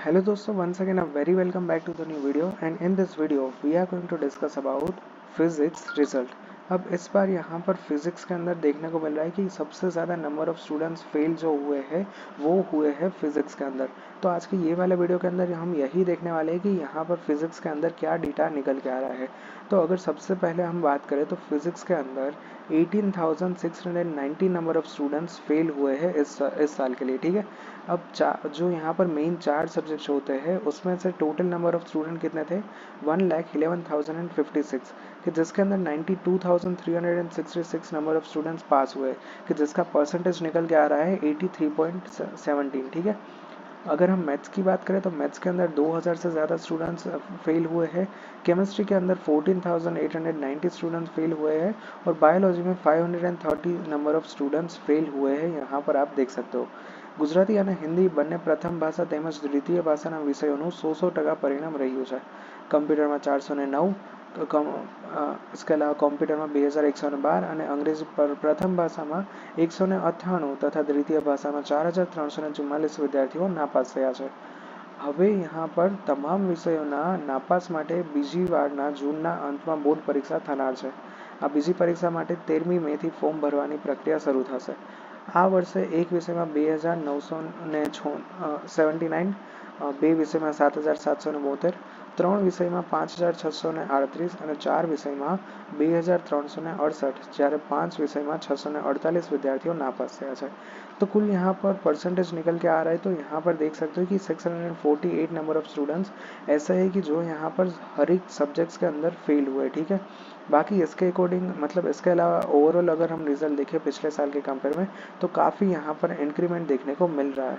Hello दोस्तों, once again a very welcome back to the new video and in this video we are going to discuss about physics result। अब इस बार यहाँ पर physics के अंदर देखने को मिल रहा है कि सबसे ज़्यादा नंबर ऑफ स्टूडेंट्स फेल जो हुए हैं वो हुए हैं फिजिक्स के अंदर। तो आज के ये वाले वीडियो के अंदर हम यही देखने वाले हैं कि यहाँ पर फिजिक्स के अंदर क्या डेटा निकल के आ रहा है। तो अगर सबसे पहले हम बात करें तो फिजिक्स के अंदर 18,690 नंबर ऑफ स्टूडेंट्स फेल हुए हैं इस साल के लिए, ठीक है। अब जो यहाँ पर मेन 4 सब्जेक्ट्स होते हैं उसमें से टोटल नंबर ऑफ स्टूडेंट कितने थे 1,11,056 कि जिसके अंदर 92,366 नंबर ऑफ स्टूडेंट्स पास हुए कि जिसका परसेंटेज निकल के आ रहा है 83.17, ठीक है। अगर हम मैथ्स की बात करें तो मैथ्स के अंदर 2000 से ज़्यादा स्टूडेंट्स फेल हुए हैं। केमिस्ट्री के अंदर 14,890 स्टूडेंट्स फेल हुए हैं और बायोलॉजी में 530 नंबर ऑफ स्टूडेंट्स फेल हुए हैं, यहाँ पर आप देख सकते हो। ગુજરાતી અને હિન્દી બંને પ્રથમ ભાષા તેમજ દ્વિતીય ભાષાના વિષયોનું 100% પરિણામ રહ્યું છે। કમ્પ્યુટરમાં 409, इसके अलावा कॉम्प्यूटરમાં 2112 અને અંગ્રેજી પ્રથમ ભાષામાં 198 તથા દ્વિતીય ભાષામાં 4344 વિદ્યાર્થીઓ નાપાસ થયા છે। હવે यहाँ पर તમામ વિષયોના નાપાસ માટે બીજી વારના જૂનના અંતમાં બોર્ડ પરીક્ષા થનાર છે। આ બીજી પરીક્ષા માટે 13મી મેથી ફોર્મ ભરવાની પ્રક્રિયા શરૂ થશે। આ વર્ષે એક વિષયમાં 2,979, બે વિષયમાં 7,772, ત્રણ વિષયમાં 5,638 અને ચાર વિષયમાં 2,368, જ્યારે पांच विषयમાં 648 विद्यार्थियों नापास થયા છે। तो कुल यहाँ पर परसेंटेज निकल के आ रहा है। तो यहाँ पर देख सकते हो कि 648 नंबर ऑफ स्टूडेंट्स ऐसा है कि जो यहाँ पर हर एक सब्जेक्ट्स के अंदर फेल हुए, ठीक है। बाकी इसके अकॉर्डिंग मतलब इसके अलावा ओवरऑल अगर हम रिजल्ट देखें पिछले साल के कंपेयर में तो काफ़ी यहाँ पर इंक्रीमेंट देखने को मिल रहा है।